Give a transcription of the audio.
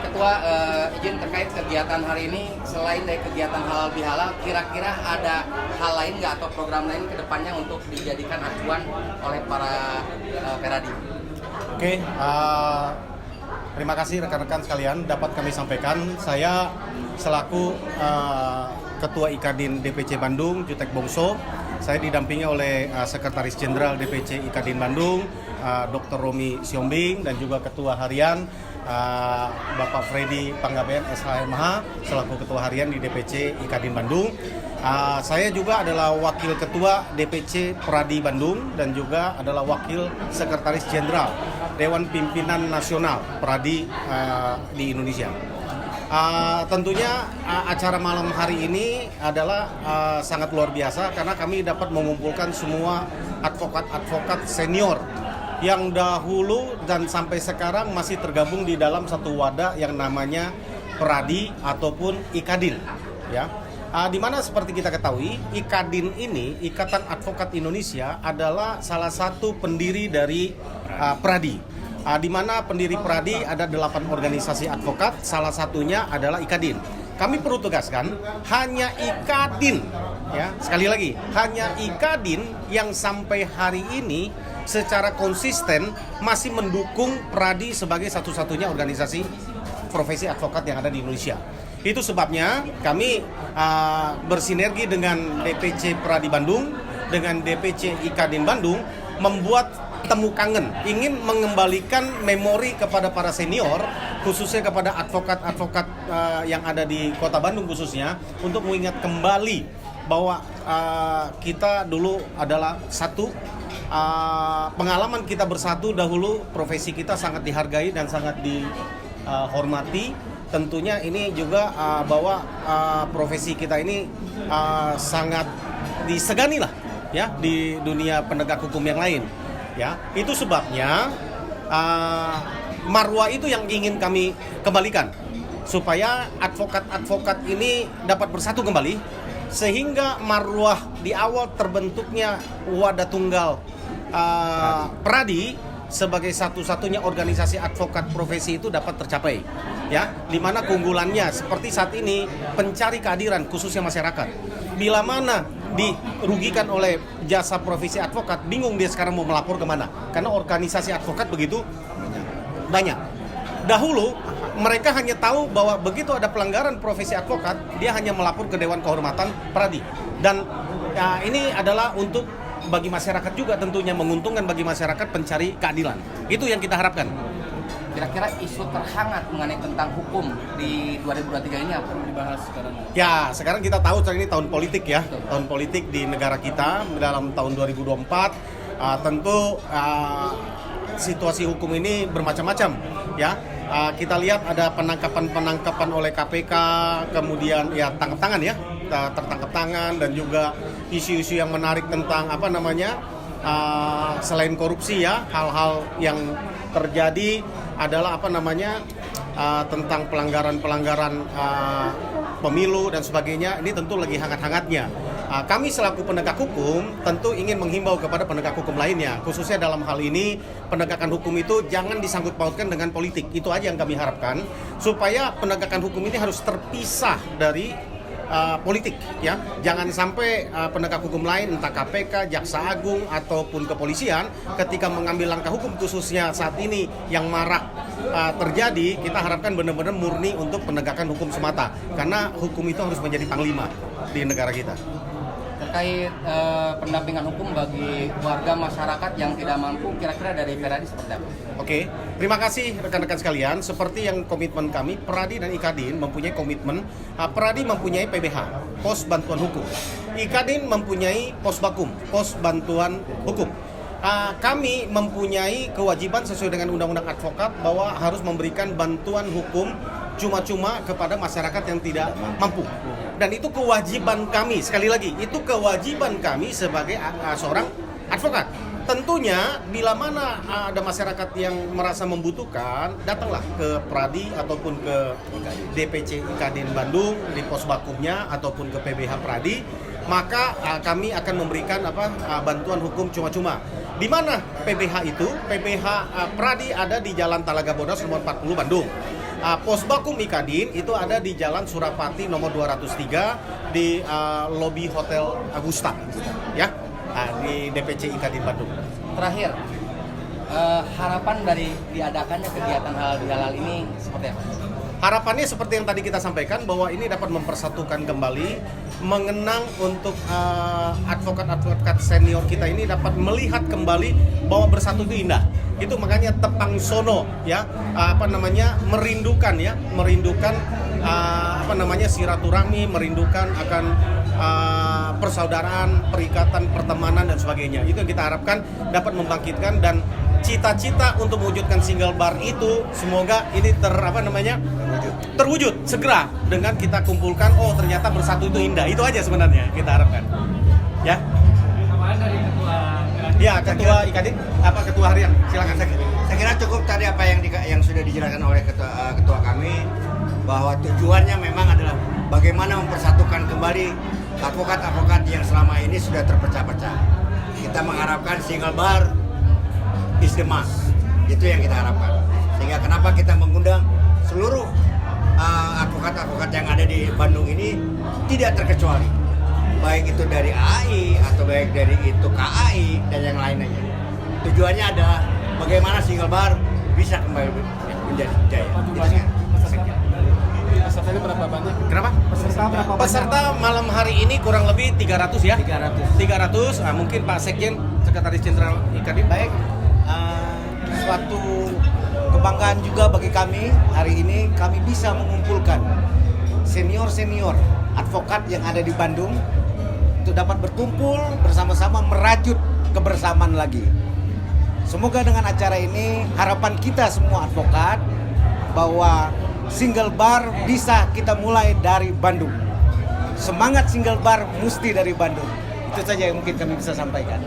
Ketua, izin terkait kegiatan hari ini, selain dari kegiatan halal bihalal, kira-kira ada hal lain nggak atau program lain ke depannya untuk dijadikan acuan oleh para Peradi? Oke, terima kasih rekan-rekan sekalian dapat kami sampaikan. Saya selaku Ketua Ikadin DPC Bandung, Jutek Bongso, saya didampingi oleh Sekretaris Jenderal DPC Ikadin Bandung, Dr. Romi Siombing, dan juga Ketua Harian Bapak Freddy Panggabean SHMH selaku Ketua Harian di DPC Ikadin Bandung. Saya juga adalah Wakil Ketua DPC Peradi Bandung dan juga adalah Wakil Sekretaris Jenderal Dewan Pimpinan Nasional Peradi di Indonesia. Tentunya acara malam hari ini adalah sangat luar biasa karena kami dapat mengumpulkan semua advokat-advokat senior yang dahulu dan sampai sekarang masih tergabung di dalam satu wadah yang namanya Peradi ataupun Ikadin, ya. Di mana seperti kita ketahui, Ikadin ini, Ikatan Advokat Indonesia, adalah salah satu pendiri dari Peradi. Di mana pendiri Peradi ada 8 organisasi advokat, salah satunya adalah Ikadin. Kami perlu tegaskan, hanya Ikadin, ya, sekali lagi, hanya Ikadin yang sampai hari ini secara konsisten masih mendukung Peradi sebagai satu-satunya organisasi profesi advokat yang ada di Indonesia. Itu sebabnya kami bersinergi dengan DPC Peradi Bandung, dengan DPC Ikadin Bandung, membuat temu kangen, ingin mengembalikan memori kepada para senior, khususnya kepada advokat-advokat yang ada di Kota Bandung khususnya, untuk mengingat kembali bahwa kita dulu adalah satu. Pengalaman kita bersatu dahulu, profesi kita sangat dihargai dan sangat dihormati. Tentunya ini juga bahwa profesi kita ini sangat disegani lah, ya, di dunia penegak hukum yang lain, ya. Itu sebabnya marwah itu yang ingin kami kembalikan supaya advokat-advokat ini dapat bersatu kembali, sehingga marwah di awal terbentuknya wadah tunggal Peradi sebagai satu-satunya organisasi advokat profesi itu dapat tercapai, ya. Di mana keunggulannya seperti saat ini pencari keadilan khususnya masyarakat. Bila mana dirugikan oleh jasa profesi advokat, bingung dia sekarang mau melapor kemana, karena organisasi advokat begitu banyak. Dahulu mereka hanya tahu bahwa begitu ada pelanggaran profesi advokat, dia hanya melapor ke Dewan Kehormatan Peradi. Dan ini adalah untuk bagi masyarakat juga, tentunya menguntungkan bagi masyarakat pencari keadilan. Itu yang kita harapkan. Kira-kira isu terhangat mengenai tentang hukum di 2023 ini apa yang dibahas sekarang? Ya, sekarang kita tahu ini tahun politik, ya. Tahun politik di negara kita dalam tahun 2024. Tentu situasi hukum ini bermacam-macam, ya. Kita lihat ada penangkapan oleh KPK, kemudian ya tangkap tangan, ya, tertangkap tangan, dan juga isu-isu yang menarik tentang selain korupsi, ya, hal-hal yang terjadi adalah tentang pelanggaran pemilu dan sebagainya. Ini tentu lagi hangat-hangatnya. Kami selaku penegak hukum tentu ingin menghimbau kepada penegak hukum lainnya, khususnya dalam hal ini penegakan hukum itu jangan disangkut pautkan dengan politik. Itu aja yang kami harapkan, supaya penegakan hukum ini harus terpisah dari politik, ya. Jangan sampai penegak hukum lain, entah KPK, Jaksa Agung ataupun kepolisian, ketika mengambil langkah hukum khususnya saat ini yang marak terjadi, kita harapkan benar-benar murni untuk penegakan hukum semata, karena hukum itu harus menjadi panglima di negara kita. Terkait pendampingan hukum bagi warga masyarakat yang tidak mampu, kira-kira dari Peradi seperti apa? Oke, terima kasih rekan-rekan sekalian. Seperti yang komitmen kami, Peradi dan Ikadin mempunyai komitmen. Peradi mempunyai PBH, Pos Bantuan Hukum. Ikadin mempunyai Pos Bakum, Pos Bantuan Hukum. Kami mempunyai kewajiban sesuai dengan Undang-Undang Advokat bahwa harus memberikan bantuan hukum cuma-cuma kepada masyarakat yang tidak mampu. Dan itu kewajiban kami, sekali lagi, itu kewajiban kami sebagai seorang advokat. Tentunya bila mana ada masyarakat yang merasa membutuhkan, datanglah ke Peradi ataupun ke DPC Ikadin Bandung di pos bakumnya ataupun ke PBH Peradi, maka kami akan memberikan bantuan hukum cuma-cuma. Di mana PBH itu? PBH Peradi ada di Jalan Talaga Bodas nomor 40 Bandung. Posbakum Ikadin itu ada di Jalan Surapati nomor 203 di lobi Hotel Agusta, ya, di DPC Ikadin Bandung. Terakhir, harapan dari diadakannya kegiatan halal bihalal ini seperti apa? Harapannya seperti yang tadi kita sampaikan, bahwa ini dapat mempersatukan kembali, mengenang untuk advokat-advokat senior kita ini dapat melihat kembali bahwa bersatu itu indah. Itu makanya tepang sono, ya, merindukan silaturahmi, merindukan akan persaudaraan, perikatan, pertemanan dan sebagainya. Itu yang kita harapkan dapat membangkitkan, dan cita-cita untuk mewujudkan single bar itu semoga ini terwujud segera dengan kita kumpulkan. Oh, ternyata bersatu itu indah. Itu aja sebenarnya kita harapkan. Ya. Tambahan dari ketua. Ya, ketua Ikadin, ketua harian. Silakan. Saya kira cukup tadi apa yang sudah dijelaskan oleh ketua kami, bahwa tujuannya memang adalah bagaimana mempersatukan kembali advokat-advokat yang selama ini sudah terpecah-pecah. Kita mengharapkan single bar is the must. Itu yang kita harapkan. Sehingga kenapa kita mengundang seluruh advokat-advokat yang ada di Bandung ini tidak terkecuali, baik itu dari AI atau baik dari itu KAI dan yang lainnya. Tujuannya adalah bagaimana single bar bisa kembali menjadi jaya. Pesertanya berapa banyak? Kenapa? Peserta malam hari ini kurang lebih 300 ya? 300. Mungkin Pak Sekjen, Sekretaris Jenderal Ikadin. Baik, suatu kebanggaan juga bagi kami. Hari ini kami bisa mengumpulkan senior-senior advokat yang ada di Bandung untuk dapat berkumpul bersama-sama merajut kebersamaan lagi. Semoga dengan acara ini harapan kita semua advokat bahwa single bar bisa kita mulai dari Bandung. Semangat single bar mesti dari Bandung. Itu saja yang mungkin kami bisa sampaikan.